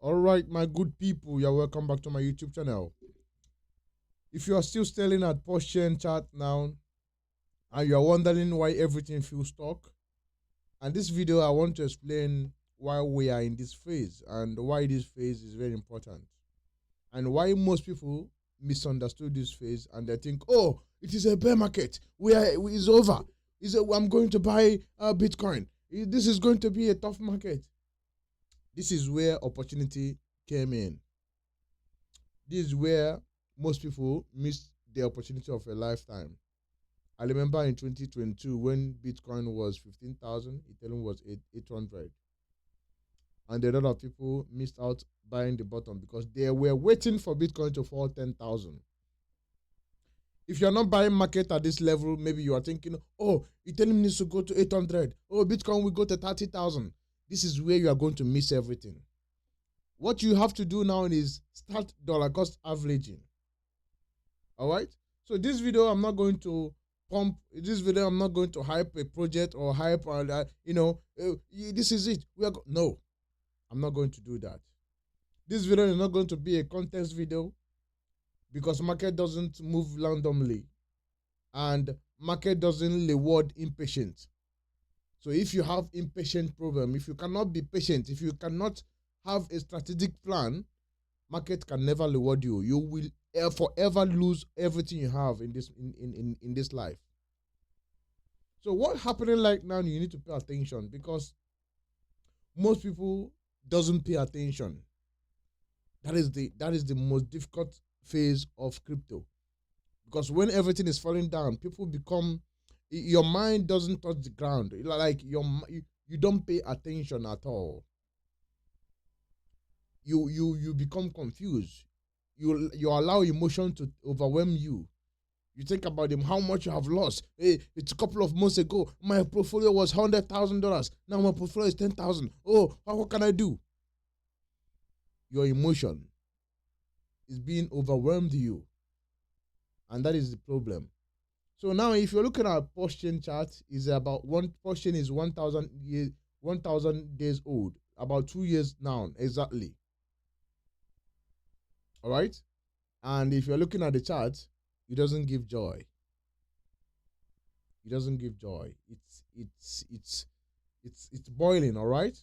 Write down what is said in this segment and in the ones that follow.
All right, my good people, you're welcome back to my YouTube channel. If you are still staring at PULSECHAIN chart now and you're wondering why everything feels stuck, and this video I want to explain why we are in this phase and why this phase is very important and why most people misunderstood this phase and they think, oh, it is a bear market. It's over. I'm going to buy Bitcoin. This is going to be a tough market. This is where opportunity came in. This is where most people missed the opportunity of a lifetime. I remember in 2022 when Bitcoin was 15,000, Ethereum was 800. And a lot of people missed out buying the bottom because they were waiting for Bitcoin to fall 10,000. If you're not buying market at this level, maybe you are thinking, oh, Ethereum needs to go to 800. Oh, Bitcoin will go to 30,000. This is where you are going to miss everything. What you have to do now is start dollar cost averaging. All right. So this video, I'm not going to pump. This video, I'm not going to hype a project or hype, this is it. No, I'm not going to do that. This video is not going to be a contest video because market doesn't move randomly and market doesn't reward impatience. So if you have impatient problem, if you cannot be patient, if you cannot have a strategic plan, market can never reward you. You will forever lose everything you have in this life. So what's happening right now, you need to pay attention because most people doesn't pay attention. That is the most difficult phase of crypto. Because when everything is falling down, people become, your mind doesn't touch the ground. Like you don't pay attention at all. You become confused. You allow emotion to overwhelm you. You think about them, how much you have lost. Hey, it's a couple of months ago, my portfolio was $100,000. Now my portfolio is 10,000. Oh, what can I do? Your emotion is being overwhelmed you. And that is the problem. So now if you're looking at PULSECHAIN chart, is about PULSECHAIN is 1,000 days old, about 2 years now, exactly. All right. And if you're looking at the chart, it doesn't give joy. It doesn't give joy. It's boiling, all right?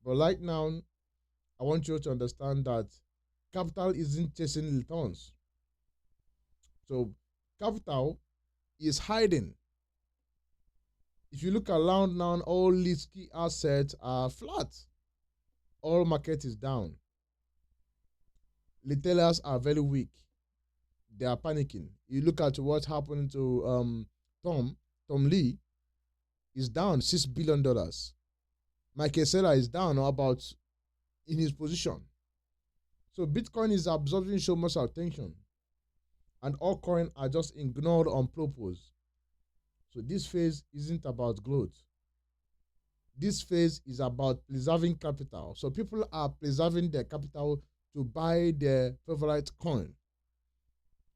But right now, I want you to understand that capital isn't chasing returns. So capital is hiding. If you look around now, all these key assets are flat. All market is down. Retailers are very weak. They are panicking. You look at what happened to Tom Lee is down $6 billion. Michael Saylor is down about in his position. So Bitcoin is absorbing so much attention. And all coins are just ignored on purpose. So this phase isn't about growth. This phase is about preserving capital. So people are preserving their capital to buy their favorite coin.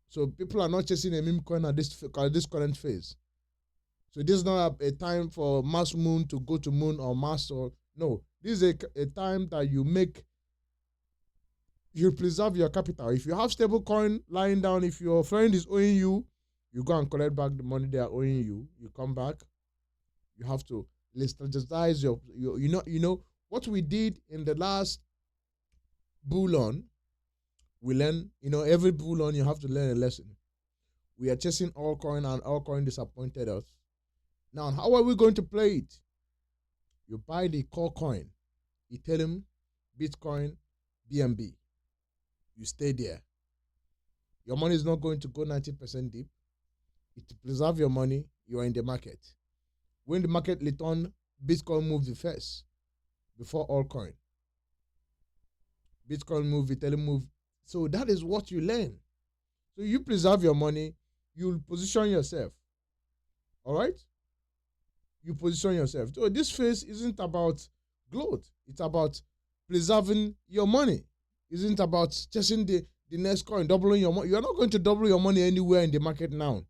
So people are not chasing a meme coin at this current phase. So this is not a time for Mars Moon to go to Moon or Mars or no. This is a time that you preserve your capital. If you have stable coin lying down, if your friend is owing you, you go and collect back the money they are owing you. You come back. You have to strategize your you know what we did in the last bull run. We learn, every bull run you have to learn a lesson. We are chasing altcoin and altcoin disappointed us. Now, how are we going to play it? You buy the core coin, Ethereum, Bitcoin, BNB. You stay there. Your money is not going to go 90% deep. It preserve your money. You are in the market. When the market return, Bitcoin move the first before altcoin. Bitcoin move, Ethereum move. So that is what you learn. So you preserve your money, you'll position yourself. All right? You position yourself. So this phase isn't about growth. It's about preserving your money. It isn't about chasing the next coin, doubling your money. You're not going to double your money anywhere in the market now.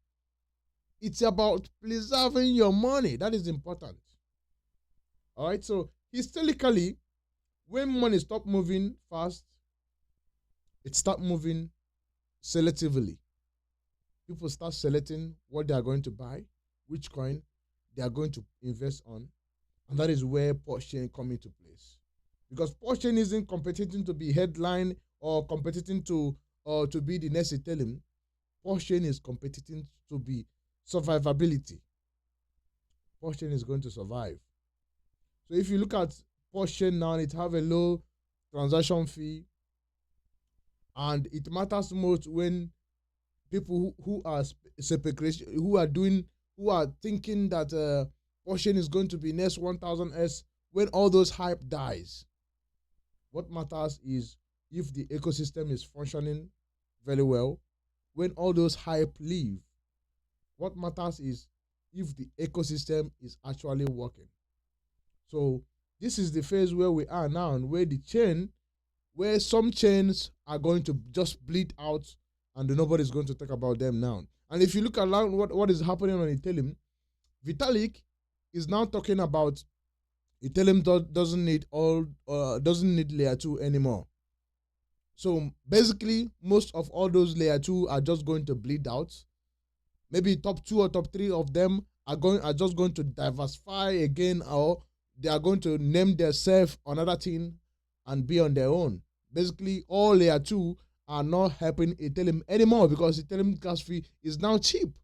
It's about preserving your money. That is important. All right? So historically, When money stop moving fast, it start moving selectively. People start selecting what they are going to buy, which coin they are going to invest on, and that is where PULSECHAIN come into place. Because PULSECHAIN isn't competing to be headline or competing to be the next Ethereum. PULSECHAIN is competing to be survivability. PULSECHAIN is going to survive. So if you look at PULSECHAIN now, it have a low transaction fee, and it matters most when people who are speculation, who are thinking that PULSECHAIN is going to be next 1000s, when all those hype dies. What matters is if the ecosystem is functioning very well. When all those hype leave, what matters is if the ecosystem is actually working. So this is the phase where we are now, and where some chains are going to just bleed out and nobody's going to talk about them now. And if you look around what is happening on Ethereum, Vitalik is now talking about Ethereum doesn't need layer 2 anymore. So basically, most of all those layer 2 are just going to bleed out. Maybe top 2 or top 3 of them are just going to diversify again, or they are going to name themselves another thing and be on their own. Basically, all layer 2 are not helping Ethereum anymore because Ethereum gas fee is now cheap.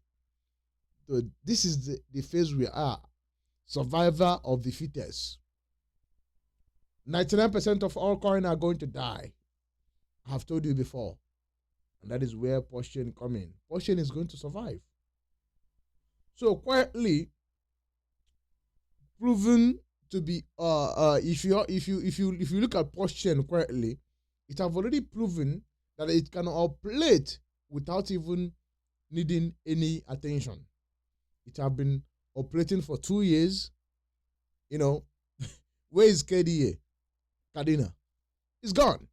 So this is the phase we are. Survivor of the fittest. 99% of all coins are going to die. I have told you before. And that is where PULSECHAIN come in. PULSECHAIN is going to survive. So quietly proven to be if you look at PULSECHAIN quietly, it have already proven that it can operate without even needing any attention. It have been operating for 2 years. You know, where is KDA? Kadena. It's gone.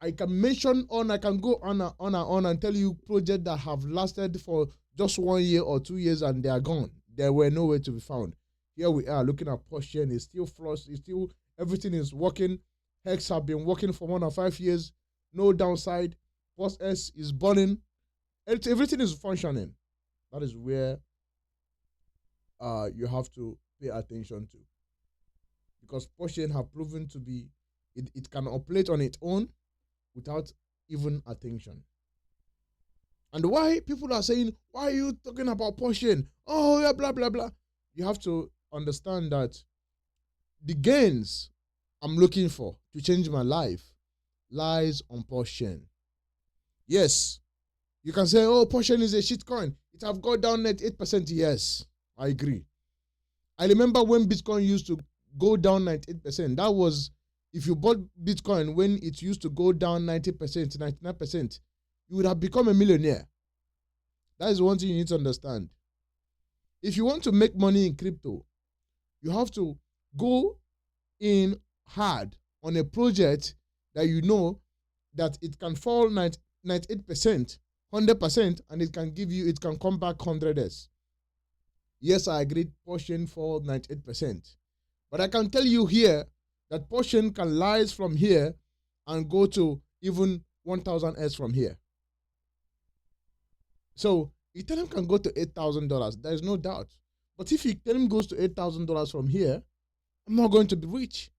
I can go on and tell you projects that have lasted for just 1 year or 2 years and they are gone. They were nowhere to be found. Here we are looking at PULSECHAIN. It's still flush. It's still, everything is working. Hex have been working for more than 5 years. No downside. PULSE is burning. Everything is functioning. That is where you have to pay attention to. Because PULSECHAIN have proven to be, it can operate on its own without even attention. And why people are saying, why are you talking about PULSECHAIN? Oh, yeah, blah, blah, blah. You have to understand that the gains I'm looking for to change my life lies on PULSECHAIN. Yes, you can say, oh, PULSECHAIN is a shitcoin. It have gone down at 8%. Yes, I agree. I remember when Bitcoin used to go down 98%. That was, if you bought Bitcoin when it used to go down 90%, 99%, you would have become a millionaire. That is one thing you need to understand. If you want to make money in crypto, you have to go in hard on a project that you know that it can fall 98%, 100%, and it can come back 100s. Yes, I agree, PULSECHAIN fall 98%. But I can tell you here that PULSECHAIN can rise from here and go to even 1,000s from here. So Ethereum can go to $8,000. There is no doubt. But if Ethereum goes to $8,000 from here, I'm not going to be rich.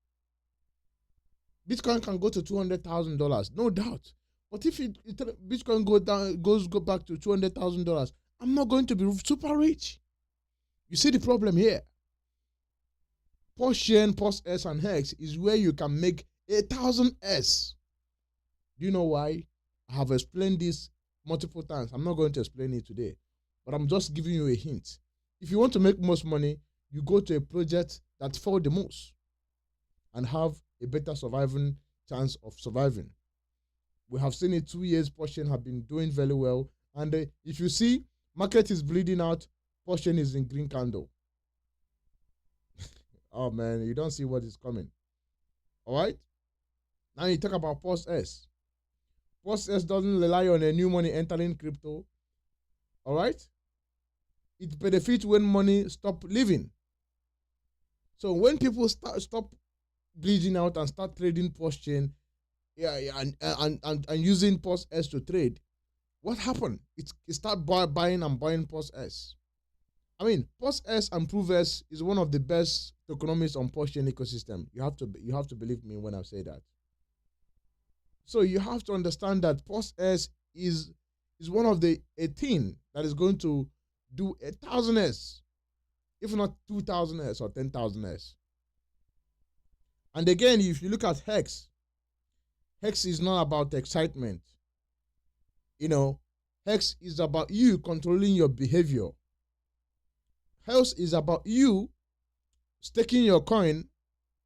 Bitcoin can go to $200,000, no doubt. But if Bitcoin goes back to $200,000, I'm not going to be super rich. You see the problem here. PULSECHAIN, PULSE and Hex is where you can make 1,000s. Do you know why? I have explained this multiple times. I'm not going to explain it today, but I'm just giving you a hint. If you want to make most money, you go to a project that falls the most and have a better surviving chance of surviving. We have seen it 2 years, PULSECHAIN have been doing very well. And if you see, market is bleeding out, PULSECHAIN is in green candle. Oh man, you don't see what is coming. All right? Now you talk about PULSE. PULSE doesn't rely on a new money entering crypto. All right? It benefits when money stop leaving. So when people stop bleeding out and start trading PULSECHAIN, yeah, yeah, and using PULSE to trade, what happened? It start buying and buying PULSE. I mean, PULSE and PROVES is one of the best tokenomics on PULSECHAIN ecosystem. You have to believe me when I say that. So you have to understand that PULSE is one of the 18 that is going to do 1,000s, if not 2,000s or 10,000s. And again, if you look at Hex, Hex is not about excitement. You know, Hex is about you controlling your behavior. Hex is about you staking your coin,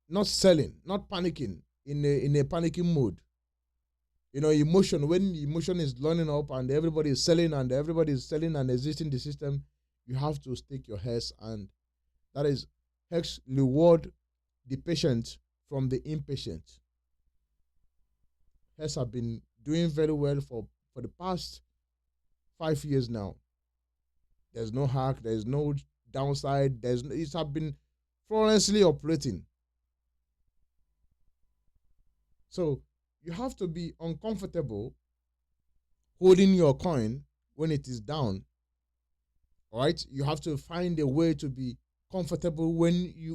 not selling, not panicking in a panicking mode. You know, emotion, when emotion is running up and everybody is selling and exiting the system, you have to stake your Hex, and that is Hex reward the patient from the impatient. Hex have been doing very well for the past 5 years now. There's no hack, there's no downside, it have been flawlessly operating. So you have to be uncomfortable holding your coin when it is down. All right, you have to find a way to be comfortable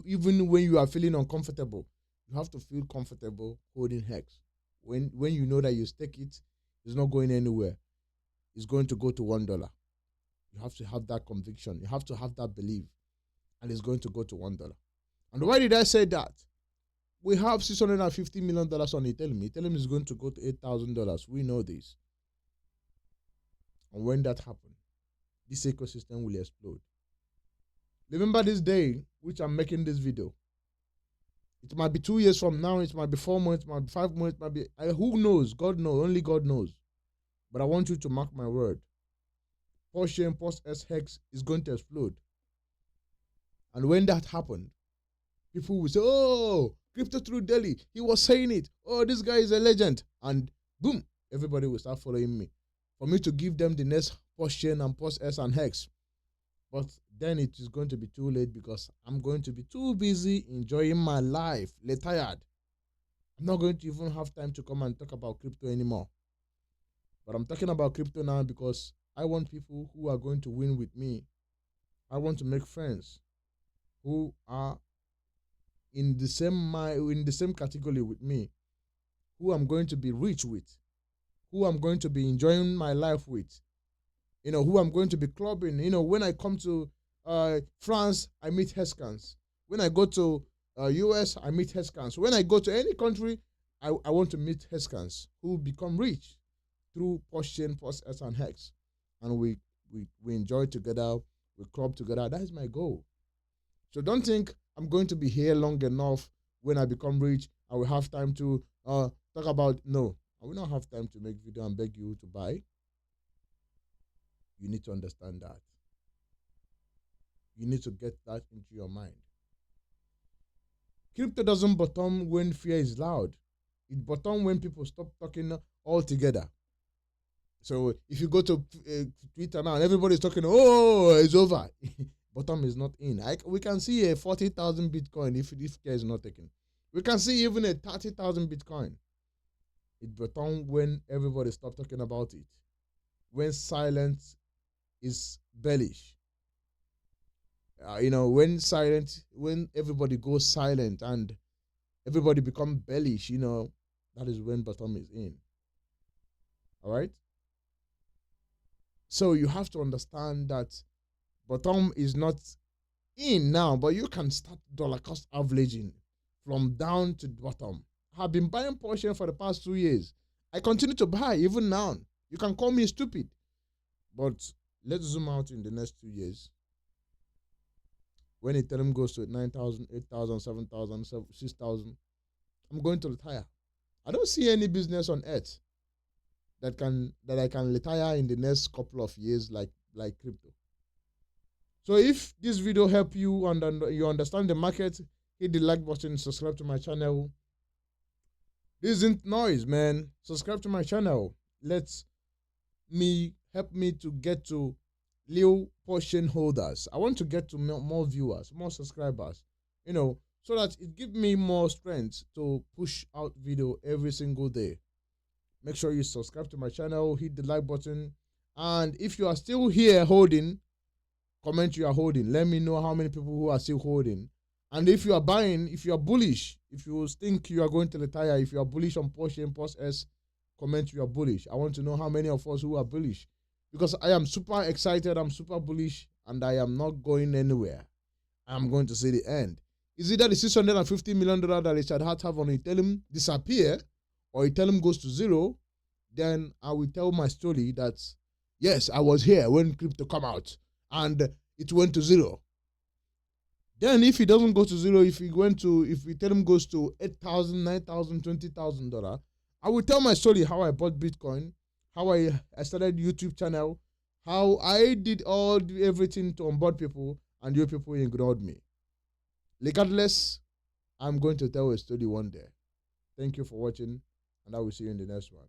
even when you are feeling uncomfortable. You have to feel comfortable holding Hex. When you know that you stake it, it's not going anywhere. It's going to go to $1. You have to have that conviction. You have to have that belief, and it's going to go to $1. And why did I say that? We have $650 million on Ethereum. Ethereum is going to go to $8,000. We know this. And when that happens, this ecosystem will explode. Remember this day, which I'm making this video. It might be 2 years from now. It might be 4 months. It might be 5 months. It might be who knows? God knows. Only God knows. But I want you to mark my word. PULSECHAIN, PULSE Hex is going to explode. And when that happened, people will say, "Oh, Crypto Through Delhi, he was saying it. Oh, this guy is a legend." And boom, everybody will start following me. For me to give them the next PULSECHAIN and PULSE and Hex. But then it is going to be too late because I'm going to be too busy enjoying my life, retired. I'm not going to even have time to come and talk about crypto anymore. But I'm talking about crypto now because I want people who are going to win with me. I want to make friends who are in the same category with me, who I'm going to be rich with, who I'm going to be enjoying my life with, who I'm going to be clubbing. When I come to France, I meet Hexcans. When I go to US, I meet Hexcans. When I go to any country, I want to meet Hexcans who become rich through PULSECHAIN, PULSE and Hex. And we enjoy together, we club together. That is my goal. So don't think I'm going to be here long enough. When I become rich, I will have time to talk about. No, I will not have time to make video and beg you to buy. You need to understand that. You need to get that into your mind. Crypto doesn't bottom when fear is loud. It bottom when people stop talking altogether. So if you go to Twitter now and everybody's talking, "Oh, it's over." Bottom is not in. We can see a 40,000 Bitcoin if care is not taken. We can see even a 30,000 Bitcoin. It bottom when everybody stop talking about it. When silence is bearish. When everybody goes silent and everybody become bearish, that is when bottom is in. All right? So you have to understand that bottom is not in now, but you can start dollar cost averaging from down to bottom. I have been buying PULSECHAIN for the past 2 years. I continue to buy even now. You can call me stupid, but let's zoom out in the next 2 years. When Ethereum goes to 9,000, 8,000, 7,000, 6,000, I'm going to retire. I don't see any business on earth that I can retire in the next couple of years like crypto. So if this video helped you and you understand the market, hit the like button, subscribe to my channel. This isn't noise, man. Subscribe to my channel. Help me to get to little PULSECHAIN holders. I want to get to more viewers, more subscribers, so that it gives me more strength to push out video every single day. Make sure you subscribe to my channel, hit the like button, and if you are still here holding, comment you are holding. Let me know how many people who are still holding. And if you are buying, if you are bullish, if you think you are going to retire, if you are bullish on PULSECHAIN, PULSE, comment you are bullish. I want to know how many of us who are bullish, because I am super excited, I'm super bullish, and I am not going anywhere. I'm going to see the end. Is either the $650 million that Richard Hart have on Ethereum disappear, or Ethereum goes to zero, then I will tell my story that, yes, I was here when crypto come out and it went to zero. Then if it doesn't go to zero, if Ethereum goes to $8,000, $9,000, $20,000, I will tell my story, how I bought Bitcoin, how I started YouTube channel, how I did everything to onboard people, and you people ignored me. Regardless, I'm going to tell a story one day. Thank you for watching, and I will see you in the next one.